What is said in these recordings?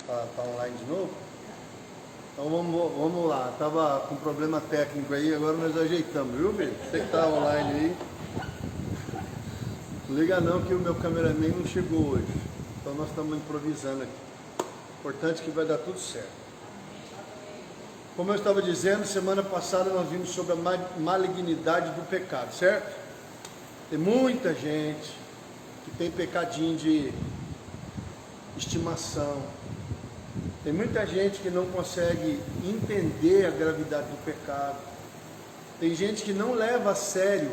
Tá online de novo? Então vamos lá. Tava com problema técnico aí, agora nós ajeitamos, viu, filho? Você que tá online aí. Não liga não que o meu cameraman não chegou hoje. Então nós estamos improvisando aqui. Importante que vai dar tudo certo. Como eu estava dizendo, semana passada nós vimos sobre a malignidade do pecado, certo? Tem muita gente que tem pecadinho de estimação. Tem muita gente que não consegue entender a gravidade do pecado. Tem gente que não leva a sério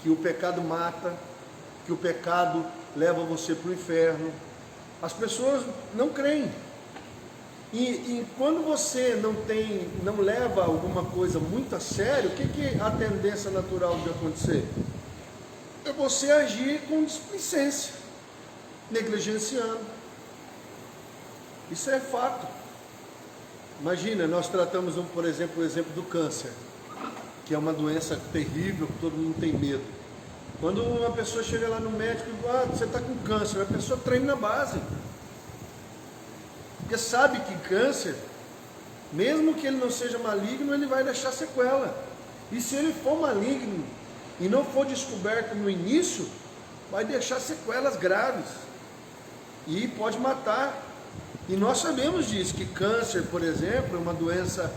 que o pecado mata, que o pecado leva você para o inferno. As pessoas não creem. E quando você não leva alguma coisa muito a sério, o que é a tendência natural de acontecer? É você agir com displicência, negligenciando. Isso é fato. Imagina, nós tratamos, por exemplo, o exemplo do câncer, que é uma doença terrível, que todo mundo tem medo. Quando uma pessoa chega lá no médico e fala, você está com câncer, a pessoa treina na base. Porque sabe que câncer, mesmo que ele não seja maligno, ele vai deixar sequela. E se ele for maligno e não for descoberto no início, vai deixar sequelas graves. E pode matar. E nós sabemos disso, que câncer, por exemplo, é uma doença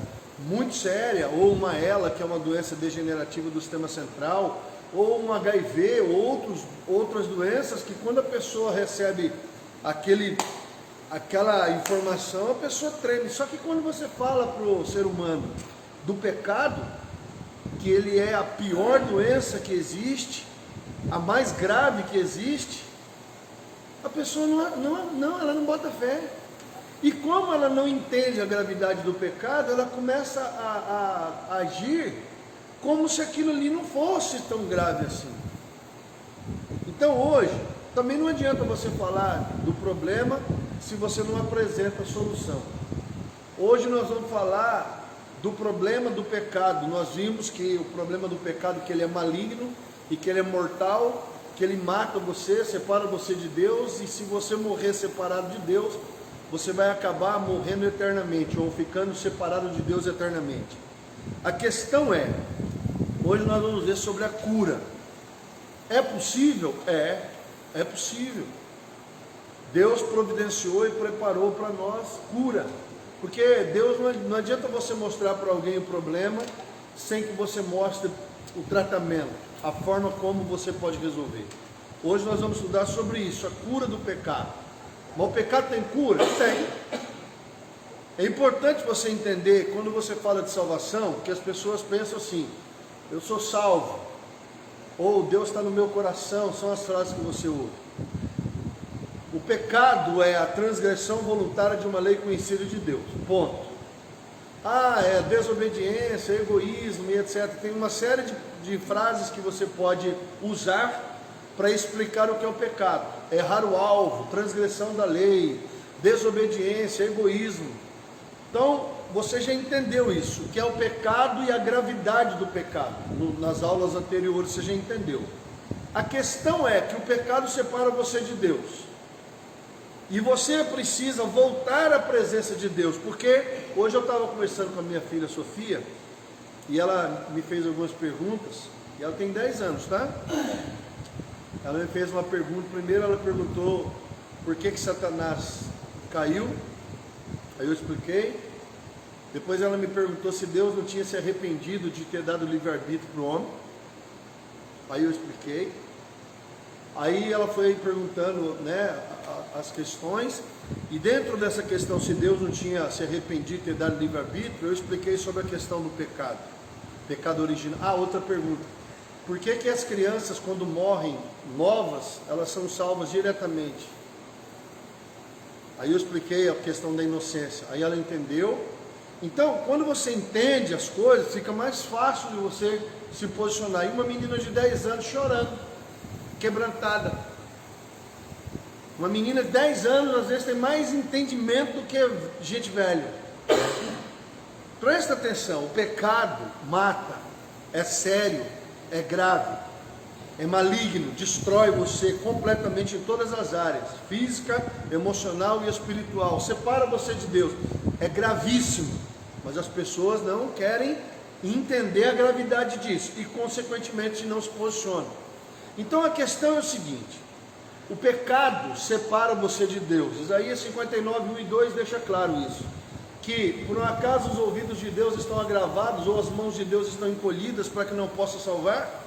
muito séria, ou uma ELA, que é uma doença degenerativa do sistema central, ou um HIV, ou outras doenças que quando a pessoa recebe aquela informação, a pessoa treme. Só que quando você fala para o ser humano do pecado, que ele é a pior doença que existe, a mais grave que existe, a pessoa ela não bota fé. E como ela não entende a gravidade do pecado, ela começa a agir como se aquilo ali não fosse tão grave assim. Então hoje, também não adianta você falar do problema se você não apresenta a solução. Hoje nós vamos falar do problema do pecado. Nós vimos que o problema do pecado é que ele é maligno e que ele é mortal, que ele mata você, separa você de Deus, e se você morrer separado de Deus, você vai acabar morrendo eternamente, ou ficando separado de Deus eternamente. A questão é, hoje nós vamos ver sobre a cura. É possível? É possível. Deus providenciou e preparou para nós cura. Porque Deus não adianta você mostrar para alguém o problema sem que você mostre o tratamento, a forma como você pode resolver. Hoje nós vamos estudar sobre isso, a cura do pecado. Mas o pecado tem cura? Tem. É importante você entender, quando você fala de salvação, que as pessoas pensam assim, eu sou salvo, ou Deus está no meu coração, são as frases que você ouve. O pecado é a transgressão voluntária de uma lei conhecida de Deus, ponto. É desobediência, egoísmo e etc. Tem uma série de frases que você pode usar para explicar o que é o pecado. Errar o alvo, transgressão da lei, desobediência, egoísmo. Então, você já entendeu isso, o que é o pecado e a gravidade do pecado. Nas aulas anteriores você já entendeu. A questão é que o pecado separa você de Deus. E você precisa voltar à presença de Deus, porque hoje eu estava conversando com a minha filha Sofia, e ela me fez algumas perguntas, e ela tem 10 anos, tá? Ela me fez uma pergunta. Primeiro ela perguntou por que Satanás caiu, aí eu expliquei. Depois ela me perguntou se Deus não tinha se arrependido de ter dado livre-arbítrio para o homem, aí eu expliquei. Aí ela foi perguntando, as questões, e dentro dessa questão, se Deus não tinha se arrependido de ter dado livre-arbítrio, eu expliquei sobre a questão do pecado original. Outra pergunta, por que as crianças, quando morrem novas, elas são salvas diretamente? Aí eu expliquei a questão da inocência, aí ela entendeu. Então, quando você entende as coisas, fica mais fácil de você se posicionar. E uma menina de 10 anos chorando, quebrantada. Uma menina de 10 anos, às vezes, tem mais entendimento do que gente velha. Presta atenção, o pecado mata, é sério, é grave. é maligno, destrói você completamente em todas as áreas, física, emocional e espiritual, separa você de Deus, é gravíssimo, mas as pessoas não querem entender a gravidade disso e consequentemente não se posicionam. Então a questão é o seguinte: o pecado separa você de Deus. Isaías 59, 1 e 2 deixa claro isso, que por um acaso os ouvidos de Deus estão agravados ou as mãos de Deus estão encolhidas para que não possa salvar?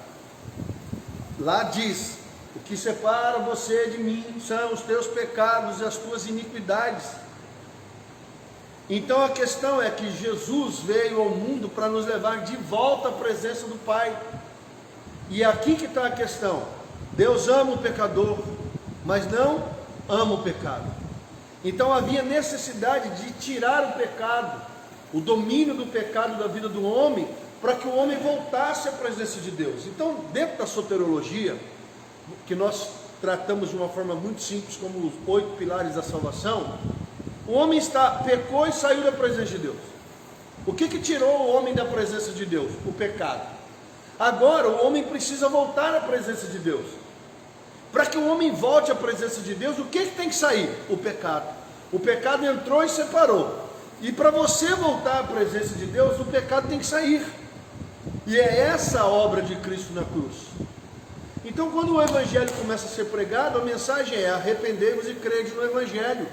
Lá diz: o que separa você de mim são os teus pecados e as tuas iniquidades. Então a questão é que Jesus veio ao mundo para nos levar de volta à presença do Pai. E é aqui que está a questão: Deus ama o pecador, mas não ama o pecado. Então havia necessidade de tirar o pecado, o domínio do pecado da vida do homem, para que o homem voltasse à presença de Deus. Então, dentro da soteriologia, que nós tratamos de uma forma muito simples, como os 8 pilares da salvação, o homem pecou e saiu da presença de Deus. O que tirou o homem da presença de Deus? O pecado. Agora o homem precisa voltar à presença de Deus. Para que o homem volte à presença de Deus, o que tem que sair? O pecado. O pecado entrou e separou. E para você voltar à presença de Deus, o pecado tem que sair. E é essa a obra de Cristo na cruz. Então, quando o Evangelho começa a ser pregado, a mensagem é: arrependei-vos e crede no Evangelho,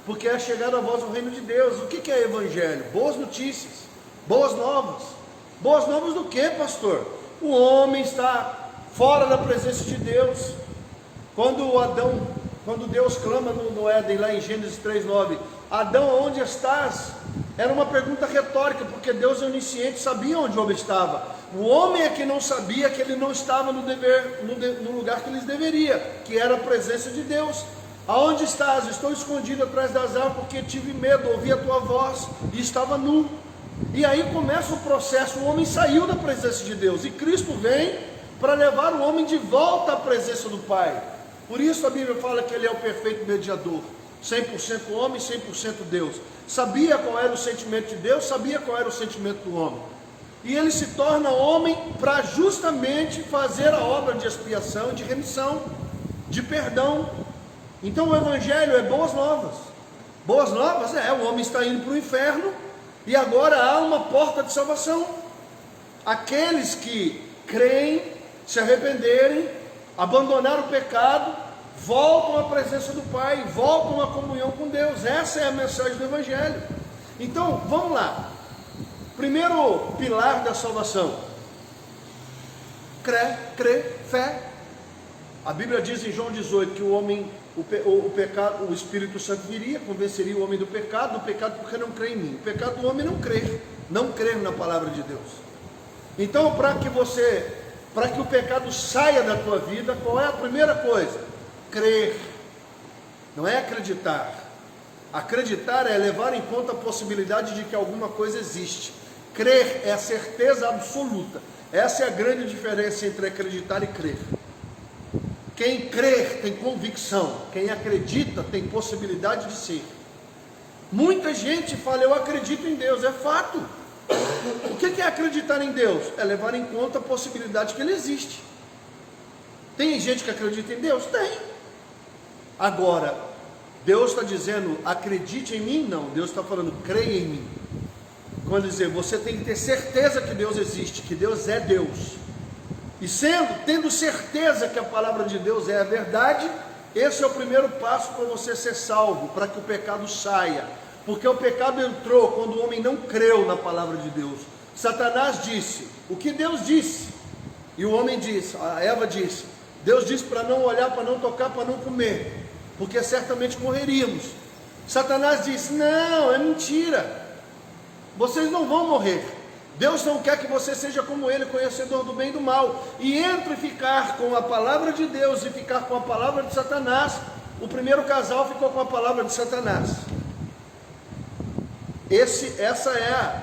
porque é chegado a vós o reino de Deus. O que é Evangelho? Boas notícias, boas novas. Boas novas do que, pastor? O homem está fora da presença de Deus. Quando Deus clama no Éden, lá em Gênesis 3:9, Adão, onde estás? Era uma pergunta retórica, porque Deus é onisciente, sabia onde o homem estava. O homem é que não sabia que ele não estava no lugar que ele deveria, que era a presença de Deus. Aonde estás? Estou escondido atrás das árvores, porque tive medo, ouvi a tua voz e estava nu. E aí começa o processo, o homem saiu da presença de Deus, e Cristo vem para levar o homem de volta à presença do Pai. Por isso a Bíblia fala que ele é o perfeito mediador, 100% homem, 100% Deus. Sabia qual era o sentimento de Deus, sabia qual era o sentimento do homem. E ele se torna homem para justamente fazer a obra de expiação, de remissão, de perdão. Então o Evangelho é boas novas. Boas novas o homem está indo para o inferno e agora há uma porta de salvação. Aqueles que creem, se arrependerem, abandonar o pecado, voltam à presença do Pai, voltam à comunhão com Deus. Essa é a mensagem do Evangelho. Então, vamos lá. Primeiro pilar da salvação: crer, fé. A Bíblia diz em João 18 que o Espírito Santo viria, convenceria o homem do pecado porque não crê em mim. O pecado do homem não crer na palavra de Deus. Então, para que o pecado saia da tua vida, qual é a primeira coisa? Crer. Não é acreditar. Acreditar é levar em conta a possibilidade de que alguma coisa existe. Crer é a certeza absoluta. Essa é a grande diferença entre acreditar e crer. Quem crer tem convicção, quem acredita tem possibilidade de ser. Muita gente fala: eu acredito em Deus, é fato. O que é acreditar em Deus? É levar em conta a possibilidade que Ele existe. Tem gente que acredita em Deus? Tem. Agora, Deus está dizendo: acredite em mim? Não, Deus está falando: creia em mim. Quando dizer, você tem que ter certeza que Deus existe, que Deus é Deus. E tendo certeza que a palavra de Deus é a verdade, esse é o primeiro passo para você ser salvo, para que o pecado saia. Porque o pecado entrou quando o homem não creu na palavra de Deus. Satanás disse o que Deus disse, e o homem disse, a Eva disse, Deus disse para não olhar, para não tocar, para não comer, porque certamente morreríamos. Satanás disse: não, é mentira, vocês não vão morrer. Deus não quer que você seja como Ele, conhecedor do bem e do mal. E entre ficar com a palavra de Deus e ficar com a palavra de Satanás, o primeiro casal ficou com a palavra de Satanás. Essa é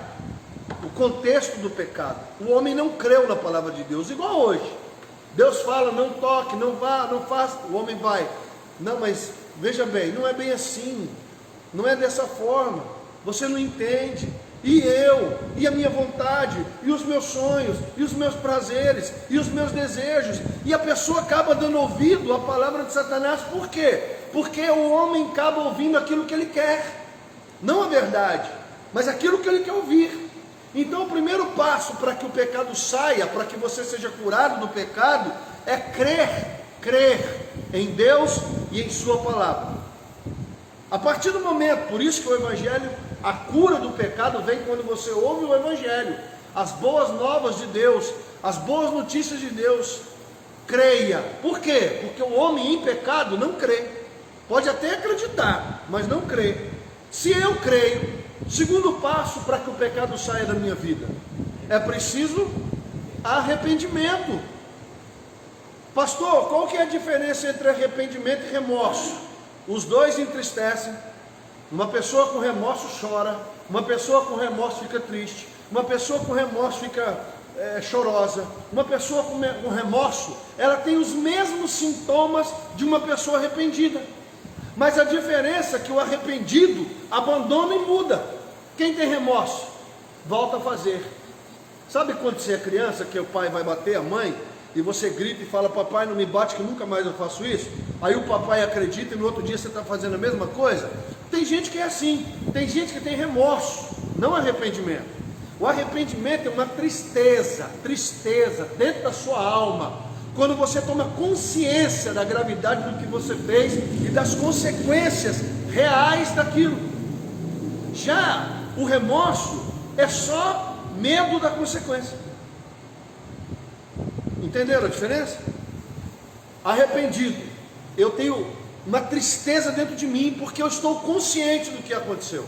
o contexto do pecado. O homem não creu na palavra de Deus, igual hoje. Deus fala: não toque, não vá, não faça. O homem vai: não, mas veja bem, não é bem assim, não é dessa forma, você não entende. e eu, e a minha vontade, e os meus sonhos, e os meus prazeres, e os meus desejos, e a pessoa acaba dando ouvido à palavra de Satanás. Por quê? Porque o homem acaba ouvindo aquilo que ele quer, não a verdade, mas aquilo que ele quer ouvir. Então o primeiro passo para que o pecado saia, para que você seja curado do pecado, é crer em Deus e em sua palavra. A partir do momento, por isso que o Evangelho, a cura do pecado vem quando você ouve o Evangelho, as boas novas de Deus, as boas notícias de Deus. Creia. Por quê? Porque o homem em pecado não crê. Pode até acreditar, mas não crê. Se eu creio, segundo passo para que o pecado saia da minha vida, é preciso arrependimento. Pastor, qual que é a diferença entre arrependimento e remorso? Os dois entristecem. Uma pessoa com remorso chora, uma pessoa com remorso fica triste, uma pessoa com remorso fica chorosa, uma pessoa com remorso, ela tem os mesmos sintomas de uma pessoa arrependida, mas a diferença é que o arrependido abandona e muda. Quem tem remorso, volta a fazer. Sabe quando você é criança, que o pai vai bater a mãe, e você grita e fala: papai, não me bate que nunca mais eu faço isso? Aí o papai acredita e no outro dia você está fazendo a mesma coisa? Tem gente que é assim, tem gente que tem remorso, não arrependimento. O arrependimento é uma tristeza dentro da sua alma, quando você toma consciência da gravidade do que você fez e das consequências reais daquilo. Já o remorso é só medo da consequência. Entenderam a diferença? Arrependido, eu tenho uma tristeza dentro de mim, porque eu estou consciente do que aconteceu,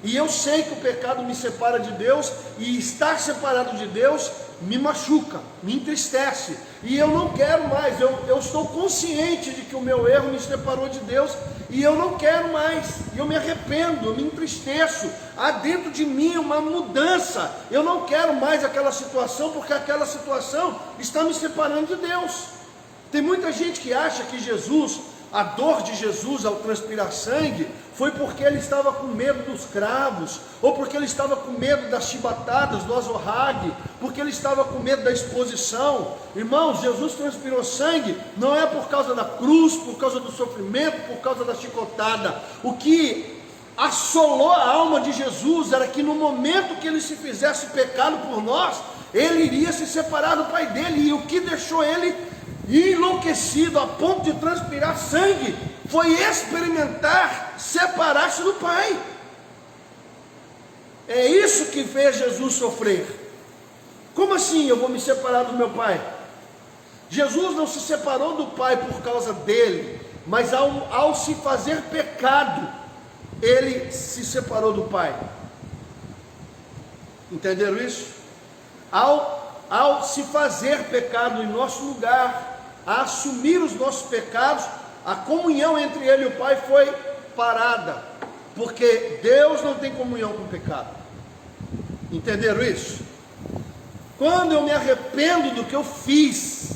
e eu sei que o pecado me separa de Deus, e estar separado de Deus me machuca, me entristece, e eu não quero mais. Eu estou consciente de que o meu erro me separou de Deus, e eu não quero mais, e eu me arrependo, eu me entristeço. Há dentro de mim uma mudança. Eu não quero mais aquela situação, porque aquela situação está me separando de Deus. Tem muita gente que acha que Jesus, a dor de Jesus ao transpirar sangue, foi porque ele estava com medo dos cravos, ou porque ele estava com medo das chibatadas, do azorrague, porque ele estava com medo da exposição. Irmãos, Jesus transpirou sangue não é por causa da cruz, por causa do sofrimento, por causa da chicotada. O que assolou a alma de Jesus era que no momento que ele se fizesse pecado por nós, ele iria se separar do Pai dele, e o que deixou ele enlouquecido a ponto de transpirar sangue foi experimentar separar-se do Pai. É isso que fez Jesus sofrer. Como assim eu vou me separar do meu Pai? Jesus não se separou do Pai por causa dele, mas ao se fazer pecado, ele se separou do Pai. Entenderam isso? Ao se fazer pecado em nosso lugar, a assumir os nossos pecados, a comunhão entre ele e o Pai foi parada, porque Deus não tem comunhão com o pecado. Entenderam isso? Quando eu me arrependo do que eu fiz,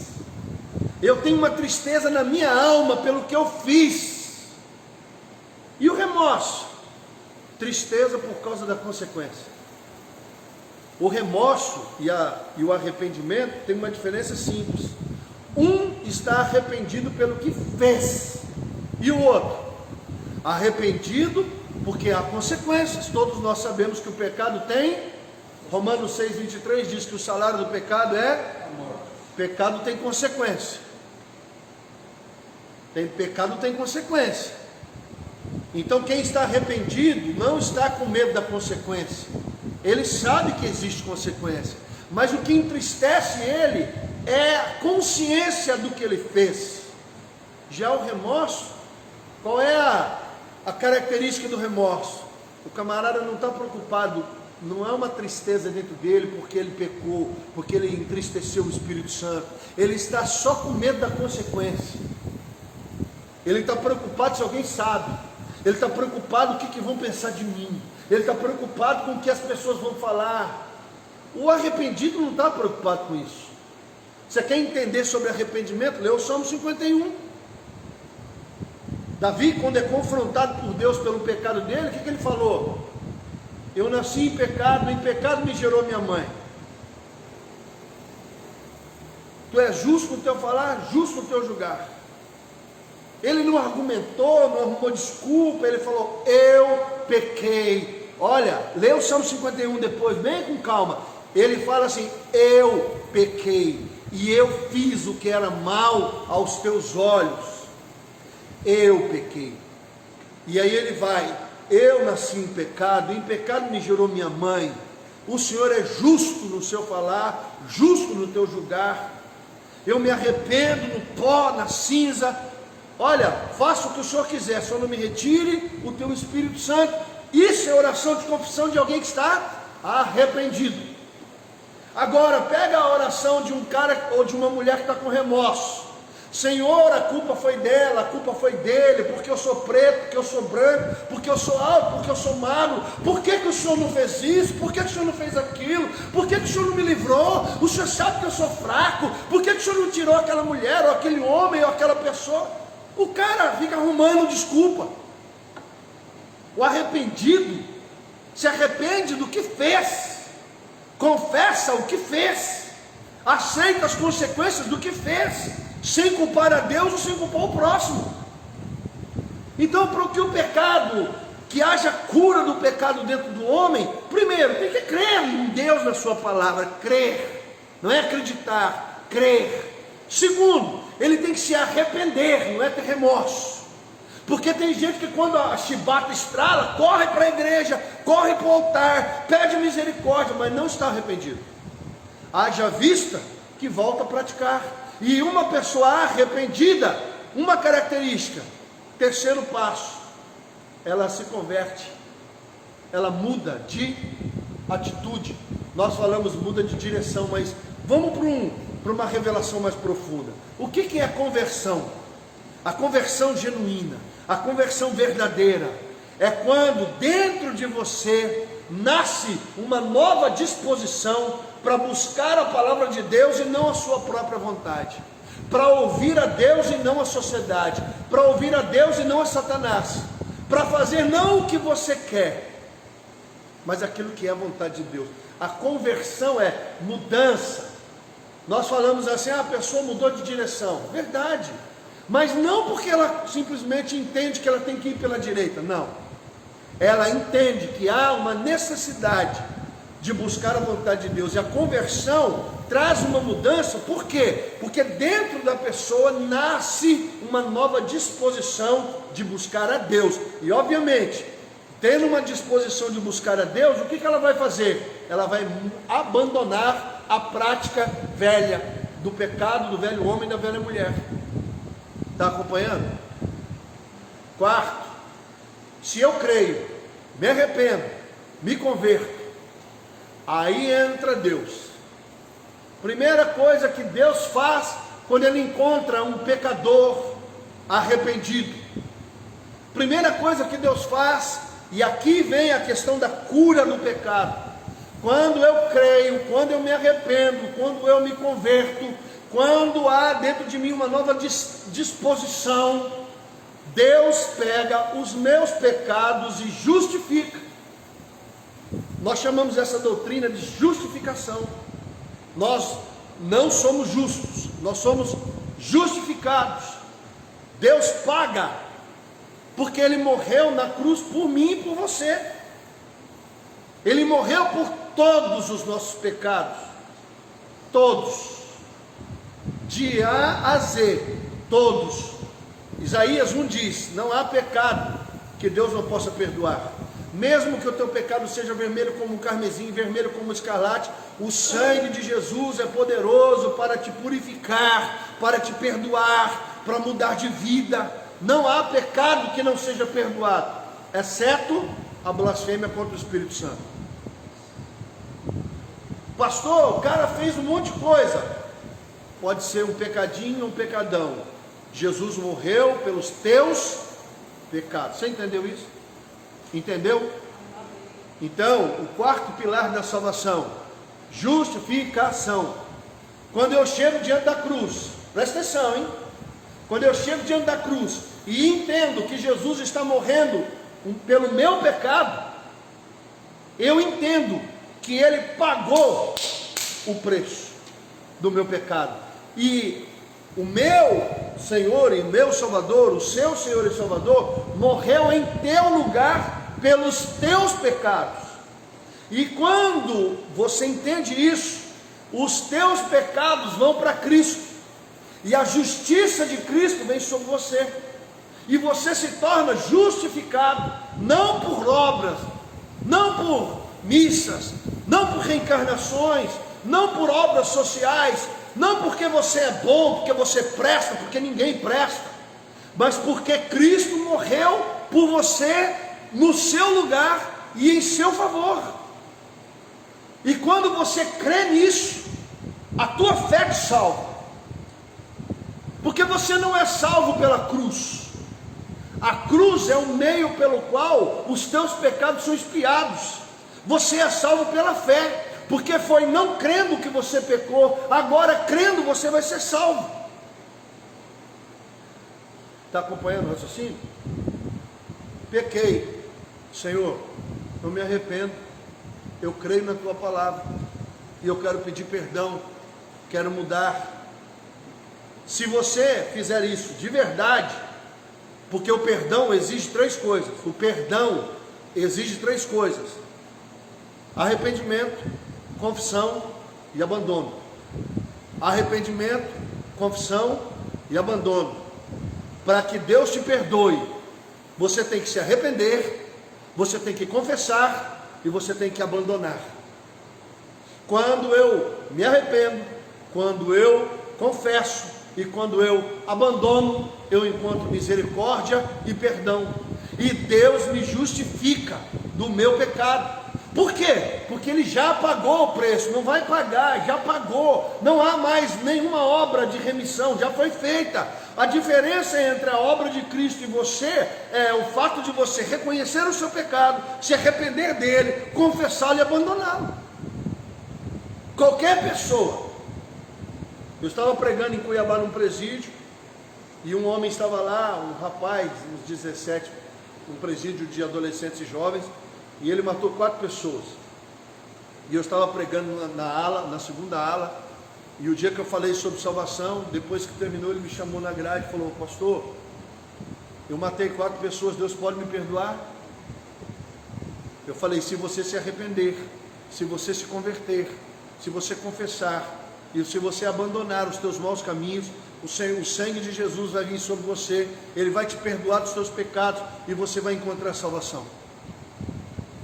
eu tenho uma tristeza na minha alma pelo que eu fiz. E o remorso? Tristeza por causa da consequência. O remorso e o arrependimento tem uma diferença simples. Um está arrependido pelo que fez, e o outro arrependido porque há consequências. Todos nós sabemos que o pecado tem, Romanos 6,23 diz que o salário do pecado é a morte. Pecado tem consequência. Pecado tem consequência. Então quem está arrependido não está com medo da consequência. Ele sabe que existe consequência, mas o que entristece ele é a consciência do que ele fez. Já o remorso, qual é a característica do remorso? O camarada não está preocupado, não é uma tristeza dentro dele porque ele pecou, porque ele entristeceu o Espírito Santo. Ele está só com medo da consequência. Ele está preocupado se alguém sabe. Ele está preocupado com o que vão pensar de mim. Ele está preocupado com o que as pessoas vão falar. O arrependido não está preocupado com isso. Você quer entender sobre arrependimento? Lê o Salmo 51. Davi, quando é confrontado por Deus pelo pecado dele, o que ele falou? eu nasci em pecado me gerou minha mãe. Tu és justo no teu falar, justo no teu julgar. Ele não argumentou, não arrumou desculpa, ele falou, eu pequei. Olha, lê o Salmo 51 depois, bem com calma. Ele fala assim, eu pequei, e eu fiz o que era mal aos teus olhos. Eu pequei. E aí ele vai, eu nasci em pecado me gerou minha mãe. O Senhor é justo no seu falar, justo no teu julgar. Eu me arrependo no pó, na cinza. Olha, faça o que o Senhor quiser, só não me retire o teu Espírito Santo. Isso é oração de confissão de alguém que está arrependido. Agora, pega a oração de um cara ou de uma mulher que está com remorso. Senhor, a culpa foi dela, a culpa foi dele, porque eu sou preto, porque eu sou branco, porque eu sou alto, porque eu sou magro. Por que o Senhor não fez isso? Por que o Senhor não fez aquilo? Por que o Senhor não me livrou? O Senhor sabe que eu sou fraco. Por que o Senhor não tirou aquela mulher, ou aquele homem, ou aquela pessoa? O cara fica arrumando desculpa. O arrependido se arrepende do que fez, confessa o que fez, aceita as consequências do que fez, sem culpar a Deus ou sem culpar o próximo. Então, para que o pecado, que haja cura do pecado dentro do homem, primeiro tem que crer em Deus, na sua palavra, crer, não é acreditar, crer. Segundo, ele tem que se arrepender, não é ter remorso. Porque tem gente que quando a chibata estrala, corre para a igreja, corre para o altar, pede misericórdia, mas não está arrependido. Haja vista que volta a praticar. E uma pessoa arrependida, uma característica, terceiro passo, ela se converte, ela muda de atitude. Nós falamos muda de direção, mas vamos para uma revelação mais profunda. O que é a conversão? A conversão genuína, a conversão verdadeira, é quando dentro de você nasce uma nova disposição para buscar a palavra de Deus e não a sua própria vontade, para ouvir a Deus e não a sociedade, para ouvir a Deus e não a Satanás, para fazer não o que você quer, mas aquilo que é a vontade de Deus. A conversão é mudança. Nós falamos assim, a pessoa mudou de direção, verdade, mas não porque ela simplesmente entende que ela tem que ir pela direita, não, ela entende que há uma necessidade de buscar a vontade de Deus, e a conversão traz uma mudança. Por quê? Porque dentro da pessoa nasce uma nova disposição de buscar a Deus, e obviamente, tendo uma disposição de buscar a Deus, o que ela vai fazer? Ela vai abandonar a prática velha do pecado, do velho homem e da velha mulher. Está acompanhando? Quarto, se eu creio, me arrependo, me converto, aí entra Deus. Primeira coisa que Deus faz quando Ele encontra um pecador arrependido. Primeira coisa que Deus faz, e aqui vem a questão da cura do pecado. Quando eu creio, quando eu me arrependo, quando eu me converto, quando há dentro de mim uma nova disposição, Deus pega os meus pecados e justifica. Nós chamamos essa doutrina de justificação. Nós não somos justos, nós somos justificados. Deus paga, porque Ele morreu na cruz por mim e por você. Ele morreu por todos os nossos pecados, todos, de A a Z, todos. Isaías 1 diz, não há pecado que Deus não possa perdoar. Mesmo que o teu pecado seja vermelho como o carmesim, vermelho como o escarlate, o sangue de Jesus é poderoso para te purificar, para te perdoar, para mudar de vida. Não há pecado que não seja perdoado, exceto a blasfêmia contra o Espírito Santo. Pastor, o cara fez um monte de coisa. Pode ser um pecadinho ou um pecadão. Jesus morreu pelos teus pecados. Você entendeu isso? Entendeu? Então, o quarto pilar da salvação, justificação. Quando eu chego diante da cruz, presta atenção, hein? Quando eu chego diante da cruz e entendo que Jesus está morrendo pelo meu pecado, eu entendo que Ele pagou o preço do meu pecado, e o meu Senhor e meu Salvador, o seu Senhor e Salvador, morreu em teu lugar pelos teus pecados. E quando você entende isso, os teus pecados vão para Cristo, e a justiça de Cristo vem sobre você, e você se torna justificado, não por obras, não por missas, não por reencarnações, não por obras sociais, não porque você é bom, porque você presta, porque ninguém presta, mas porque Cristo morreu por você, no seu lugar e em seu favor. E quando você crê nisso, a tua fé te salva, porque você não é salvo pela cruz. A cruz é o meio pelo qual os teus pecados são expiados. Você é salvo pela fé, porque foi não crendo que você pecou, agora crendo você vai ser salvo. Está acompanhando o raciocínio? Pequei, Senhor, eu me arrependo, eu creio na tua palavra, e eu quero pedir perdão, quero mudar. Se você fizer isso de verdade, porque o perdão exige três coisas, o perdão exige três coisas: arrependimento, confissão e abandono. Arrependimento, confissão e abandono. Para que Deus te perdoe, você tem que se arrepender, você tem que confessar e você tem que abandonar. Quando eu me arrependo, quando eu confesso e quando eu abandono, eu encontro misericórdia e perdão, e Deus me justifica do meu pecado. Por quê? Porque Ele já pagou o preço, não vai pagar, já pagou, não há mais nenhuma obra de remissão, já foi feita. A diferença entre a obra de Cristo e você é o fato de você reconhecer o seu pecado, se arrepender dele, confessá-lo e abandoná-lo. Qualquer pessoa. Eu estava pregando em Cuiabá num presídio, e um homem estava lá, um rapaz, uns 17, um presídio de adolescentes e jovens, e ele matou 4 pessoas. E eu estava pregando na segunda ala, e o dia que eu falei sobre salvação, depois que terminou, ele me chamou na grade e falou: pastor, eu matei 4 pessoas, Deus pode me perdoar? Eu falei: se você se arrepender, se você se converter, se você confessar, e se você abandonar os teus maus caminhos, o sangue de Jesus vai vir sobre você, Ele vai te perdoar dos teus pecados, e você vai encontrar salvação.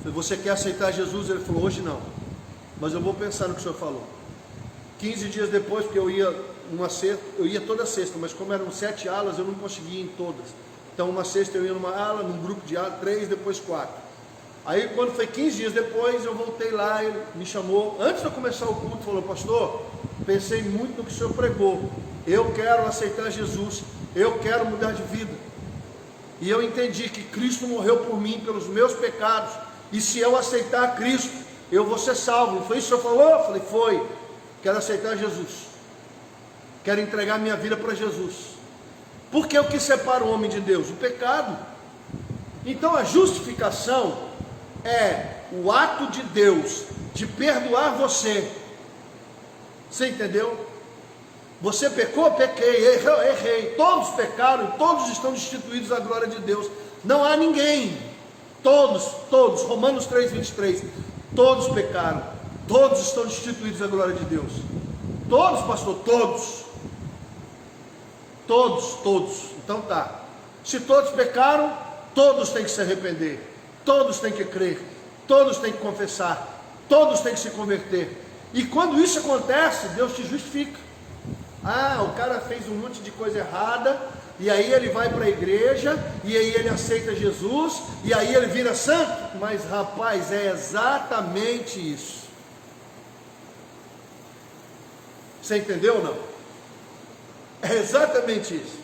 Se você quer aceitar Jesus, ele falou: hoje não, mas eu vou pensar no que o senhor falou. 15 dias depois, porque eu ia toda sexta, mas como eram 7 alas, eu não conseguia ir em todas. Então uma sexta eu ia numa ala, num grupo de 3, depois 4. Aí quando foi 15 dias depois, eu voltei lá, ele me chamou, antes de eu começar o culto, falou: pastor, pensei muito no que o senhor pregou, eu quero aceitar Jesus, eu quero mudar de vida, e eu entendi que Cristo morreu por mim, pelos meus pecados, e se eu aceitar Cristo, eu vou ser salvo. Não foi isso que o senhor falou? Eu falei: foi. Quero aceitar Jesus, quero entregar minha vida para Jesus. Porque o que separa o homem de Deus? O pecado. Então a justificação é o ato de Deus de perdoar você. Você entendeu? Você pecou? Pequei. Errei. Todos pecaram e todos estão destituídos da glória de Deus. Não há ninguém. Todos, Romanos 3:23, todos pecaram, todos estão destituídos da glória de Deus. Todos, pastor, todos. Então tá, se todos pecaram, todos têm que se arrepender, todos têm que crer, todos têm que confessar, todos têm que se converter. E quando isso acontece, Deus te justifica. O cara fez um monte de coisa errada, e aí ele vai para a igreja, e aí ele aceita Jesus, e aí ele vira santo. Mas rapaz, é exatamente isso. Você entendeu ou não? É exatamente isso.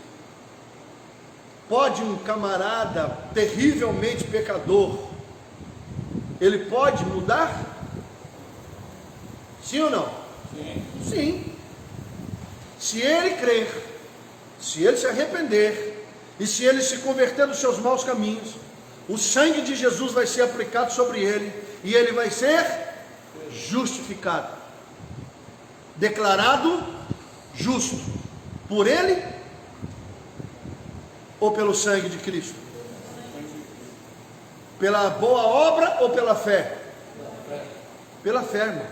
Pode um camarada terrivelmente pecador, ele pode mudar? Sim ou não? Sim. Se ele crer, se ele se arrepender, e se ele se converter dos seus maus caminhos, O sangue de Jesus vai ser aplicado sobre ele e ele vai ser justificado, declarado justo por ele ou pelo sangue de Cristo? Pela boa obra ou pela fé? Pela fé, irmão.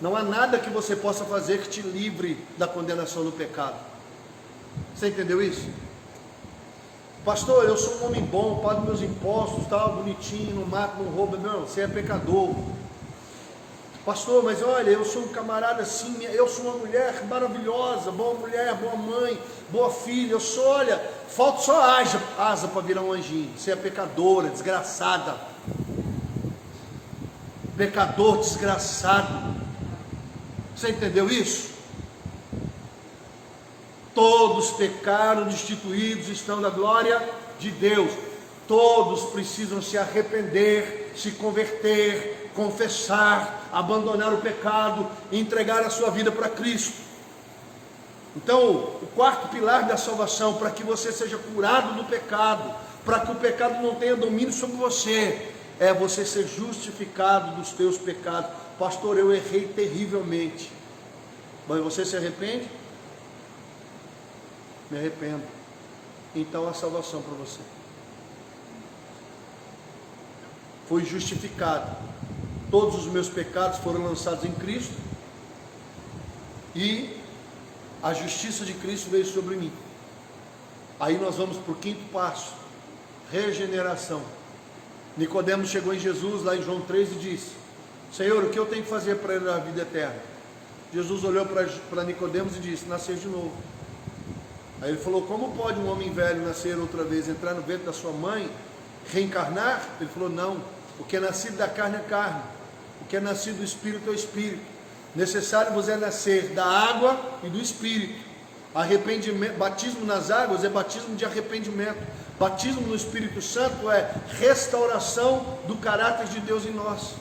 Não há nada que você possa fazer que te livre da condenação do pecado. Você entendeu isso? Pastor, eu sou um homem bom, pago meus impostos, tal, bonitinho, não mato, não roubo. Não, você é pecador. Pastor, mas olha, eu sou um camarada assim, eu sou uma mulher maravilhosa, boa mulher, boa mãe, boa filha. Eu sou, olha, falta só asa para virar um anjinho. Você é pecadora, desgraçada. Pecador, desgraçado. Você entendeu isso? Todos pecaram, destituídos estão da glória de Deus. Todos precisam se arrepender, se converter, confessar, abandonar o pecado e entregar a sua vida para Cristo. Então, o quarto pilar da salvação, para que você seja curado do pecado, para que o pecado não tenha domínio sobre você, é você ser justificado dos teus pecados. Pastor, eu errei terrivelmente. Mas você se arrepende? Me arrependo. Então a salvação para você. Fui justificado. Todos os meus pecados foram lançados em Cristo. E a justiça de Cristo veio sobre mim. Aí nós vamos para o quinto passo. Regeneração. Nicodemos chegou em Jesus, lá em João 3, e disse: Senhor, o que eu tenho que fazer para ir à vida eterna? Jesus olhou para Nicodemos e disse: nascer de novo. Aí ele falou: como pode um homem velho nascer outra vez, entrar no ventre da sua mãe, reencarnar? Ele falou: não, o que é nascido da carne é carne, o que é nascido do Espírito é espírito. Necessário vos é nascer da água e do Espírito. Arrependimento, batismo nas águas é batismo de arrependimento. Batismo no Espírito Santo é restauração do caráter de Deus em nós.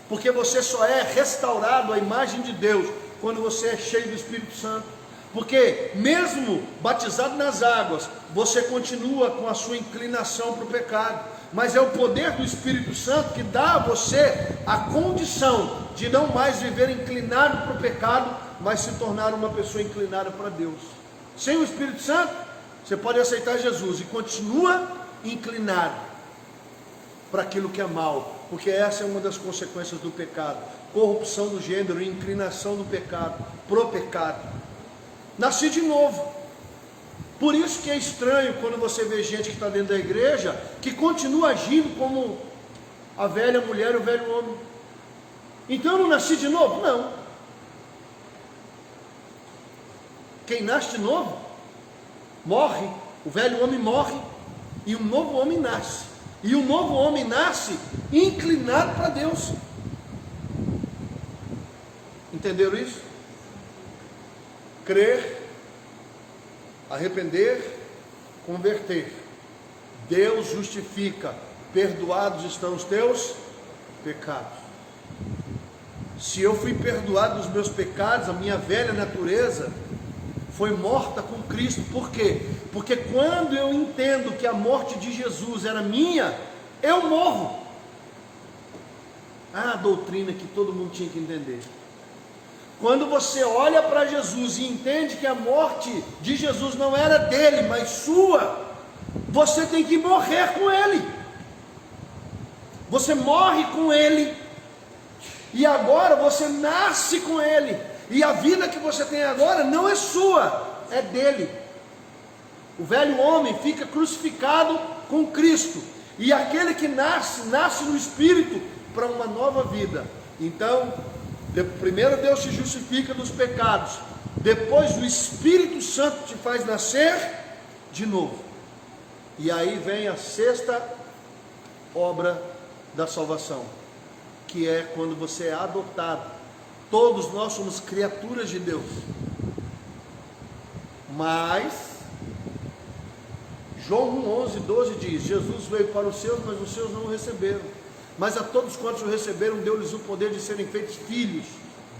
Porque você só é restaurado à imagem de Deus quando você é cheio do Espírito Santo. Porque mesmo batizado nas águas, você continua com a sua inclinação para o pecado. Mas é o poder do Espírito Santo que dá a você a condição de não mais viver inclinado para o pecado, mas se tornar uma pessoa inclinada para Deus. Sem o Espírito Santo, você pode aceitar Jesus e continua inclinado para aquilo que é mal, porque essa é uma das consequências do pecado: corrupção do gênero e inclinação do pecado, pro pecado. Nasci de novo. Por isso que é estranho quando você vê gente que está dentro da igreja, que continua agindo como a velha mulher e o velho homem. Então eu não nasci de novo? Não. Quem nasce de novo, morre, o velho homem morre, e um novo homem nasce. E o novo homem nasce inclinado para Deus. Entenderam isso? Crer, arrepender, converter. Deus justifica. Perdoados estão os teus pecados. Se eu fui perdoado dos meus pecados, a minha velha natureza foi morta com Cristo. Por quê? Porque quando eu entendo que a morte de Jesus era minha, eu morro. Ah, a doutrina que todo mundo tinha que entender. Quando você olha para Jesus e entende que a morte de Jesus não era dele, mas sua, você tem que morrer com ele. Você morre com ele, e agora você nasce com ele, e a vida que você tem agora não é sua, é dele. O velho homem fica crucificado com Cristo, e aquele que nasce no Espírito para uma nova vida. Então, primeiro Deus te justifica dos pecados, depois o Espírito Santo te faz nascer de novo. E aí vem a sexta obra da salvação, que é quando você é adotado. Todos nós somos criaturas de Deus, mas João 1:11-12 diz: Jesus veio para os seus, mas os seus não o receberam. Mas a todos quantos o receberam, deu-lhes o poder de serem feitos filhos.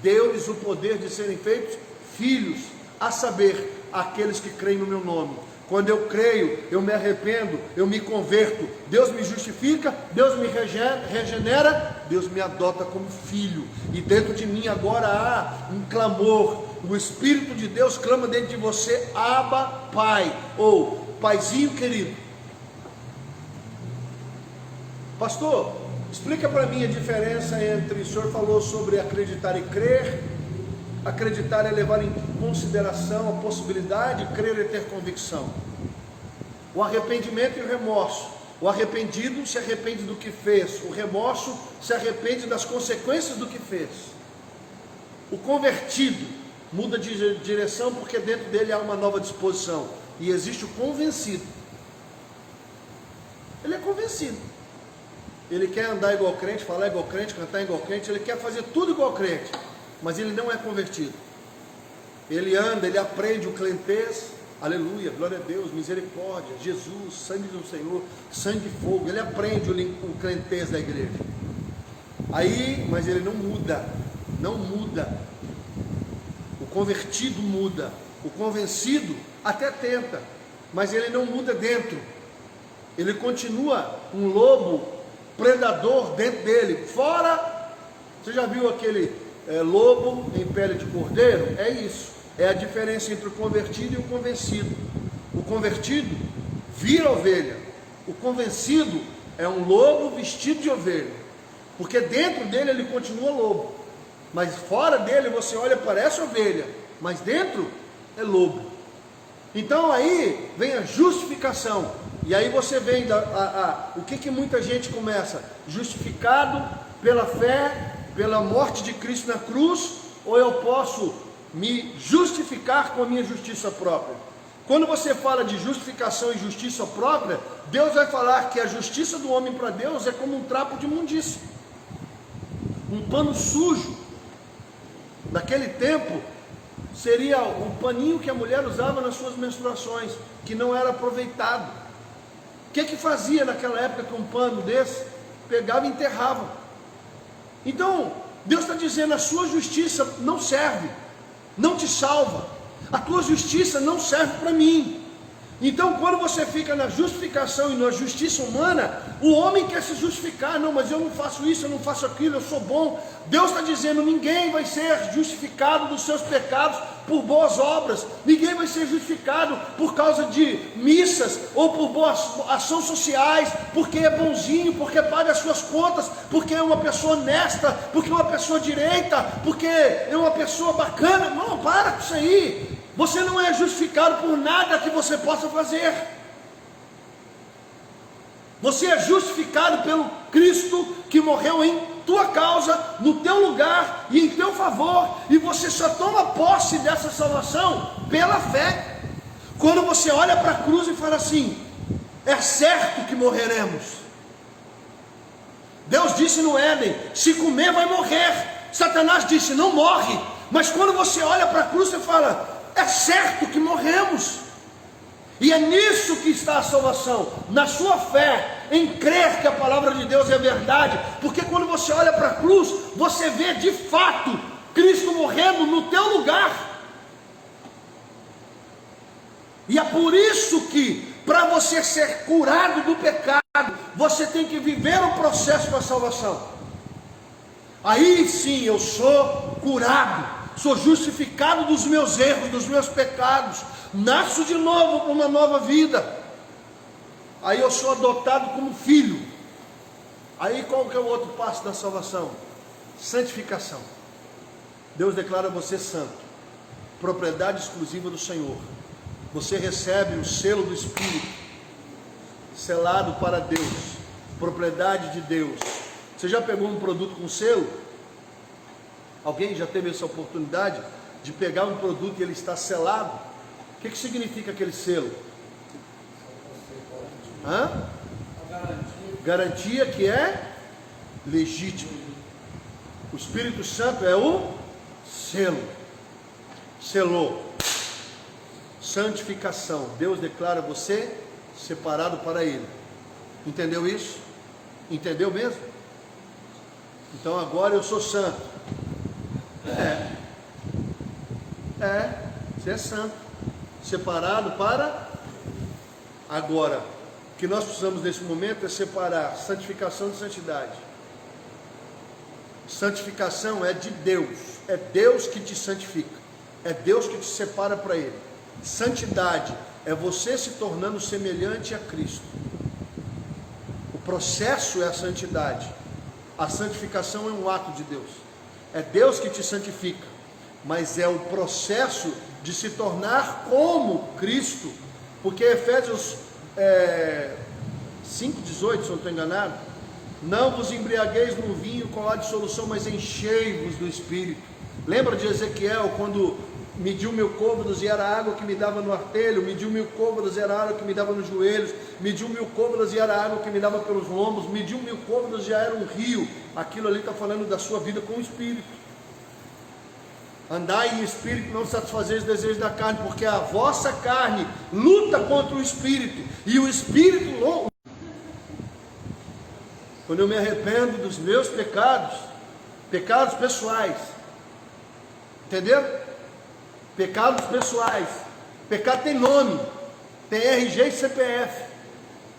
Deu-lhes o poder de serem feitos filhos, a saber, aqueles que creem no meu nome. Quando eu creio, eu me arrependo, eu me converto, Deus me justifica, Deus me regenera, Deus me adota como filho. E dentro de mim agora há um clamor. O Espírito de Deus clama dentro de você: Abba, Pai, ou Paizinho querido. Pastor, explica para mim a diferença entre, o senhor falou sobre acreditar e crer. Acreditar é levar em consideração a possibilidade, crer é ter convicção. O arrependimento e o remorso. O arrependido se arrepende do que fez, o remorso se arrepende das consequências do que fez. O convertido muda de direção porque dentro dele há uma nova disposição. E existe o convencido. Ele é convencido. Ele quer andar igual crente, falar igual crente, cantar igual crente, ele quer fazer tudo igual crente. Mas ele não é convertido. Ele anda, ele aprende o clentez, aleluia, glória a Deus, misericórdia, Jesus, sangue do Senhor, sangue e fogo. Ele aprende o clentez da igreja. Aí, mas ele não muda, não muda. O convertido muda, o convencido até tenta, mas ele não muda dentro. Ele continua um lobo predador dentro dele. Fora, você já viu aquele lobo em pele de cordeiro? É isso, é a diferença entre o convertido e o convencido. O convertido vira ovelha, o convencido é um lobo vestido de ovelha, porque dentro dele ele continua lobo, mas fora dele você olha, parece ovelha, mas dentro é lobo. Então aí vem a justificação, e aí você vem o que muita gente começa: justificado pela fé, pela morte de Cristo na cruz, ou eu posso me justificar com a minha justiça própria? Quando você fala de justificação e justiça própria, Deus vai falar que a justiça do homem para Deus é como um trapo de imundícia, um pano sujo. Naquele tempo seria o paninho que a mulher usava nas suas menstruações, que não era aproveitado. O que fazia naquela época com um pano desse? Pegava e enterrava. Então, Deus está dizendo: a sua justiça não serve, não te salva, a tua justiça não serve para mim. Então, quando você fica na justificação e na justiça humana, o homem quer se justificar: não, mas eu não faço isso, eu não faço aquilo, eu sou bom. Deus está dizendo: ninguém vai ser justificado dos seus pecados por boas obras, ninguém vai ser justificado por causa de missas ou por boas ações sociais, porque é bonzinho, porque paga as suas contas, porque é uma pessoa honesta, porque é uma pessoa direita, porque é uma pessoa bacana. Não, para com isso aí. Você não é justificado por nada que você possa fazer. Você é justificado pelo Cristo que morreu em tua causa, no teu lugar e em teu favor, e você só toma posse dessa salvação pela fé. Quando você olha para a cruz e fala assim: é certo que morreremos. Deus disse no Éden: se comer vai morrer. Satanás disse: não morre. Mas quando você olha para a cruz e fala: é certo que morremos. E é nisso que está a salvação, na sua fé, em crer que a palavra de Deus é verdade. Porque quando você olha para a cruz, você vê de fato Cristo morrendo no teu lugar. E é por isso que, para você ser curado do pecado, você tem que viver o processo da salvação. Aí sim eu sou curado, sou justificado dos meus erros, dos meus pecados, nasço de novo para uma nova vida. Aí eu sou adotado como filho. Aí qual que é o outro passo da salvação? Santificação. Deus declara você santo, propriedade exclusiva do Senhor. Você recebe o selo do Espírito, selado para Deus, propriedade de Deus. Você já pegou um produto com selo? Alguém já teve essa oportunidade de pegar um produto e ele está selado? O que significa aquele selo? Garantia que é legítimo. O Espírito Santo é o selo. Selou. Santificação. Deus declara você separado para Ele. Entendeu isso? Entendeu mesmo? Então agora eu sou santo. Você é santo, separado para Agora, o que nós precisamos nesse momento é separar santificação de santidade. Santificação é de Deus, é Deus que te santifica, é Deus que te separa para Ele. Santidade é você se tornando semelhante a Cristo. O processo é a santidade, a santificação é um ato de Deus, é Deus que te santifica, mas é o processo de se tornar como Cristo, porque Efésios 5,18, se eu não estou enganado, não vos embriagueis no vinho com a dissolução, mas enchei-vos do Espírito. Lembra de Ezequiel, quando mediu 1000 côvados e era a água que me dava no artelho, mediu 1000 côvados e era a água que me dava nos joelhos, mediu 1000 côvados e era a água que me dava pelos lombos, mediu 1000 côvados e já era um rio. Aquilo ali está falando da sua vida com o Espírito. Andai em Espírito, não satisfazeis os desejos da carne, porque a vossa carne luta contra o Espírito, e o Espírito... Quando eu me arrependo dos meus pecados, pecados pessoais, entenderam? Pecados pessoais. Pecado tem nome, tem RG e CPF.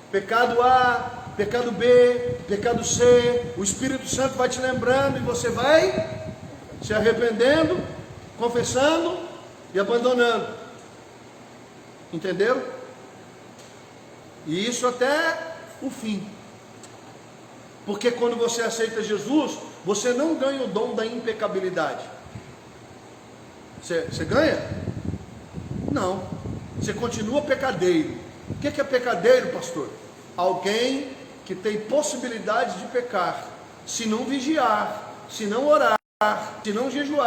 Pecado A, pecado B, pecado C. O Espírito Santo vai te lembrando e você vai se arrependendo, confessando e abandonando. Entenderam? E isso até o fim. Porque quando você aceita Jesus, você não ganha o dom da impecabilidade. Você ganha? Não. Você continua pecadeiro. O que é pecadeiro, pastor? Alguém que tem possibilidade de pecar, se não vigiar, se não orar, se não jejuar.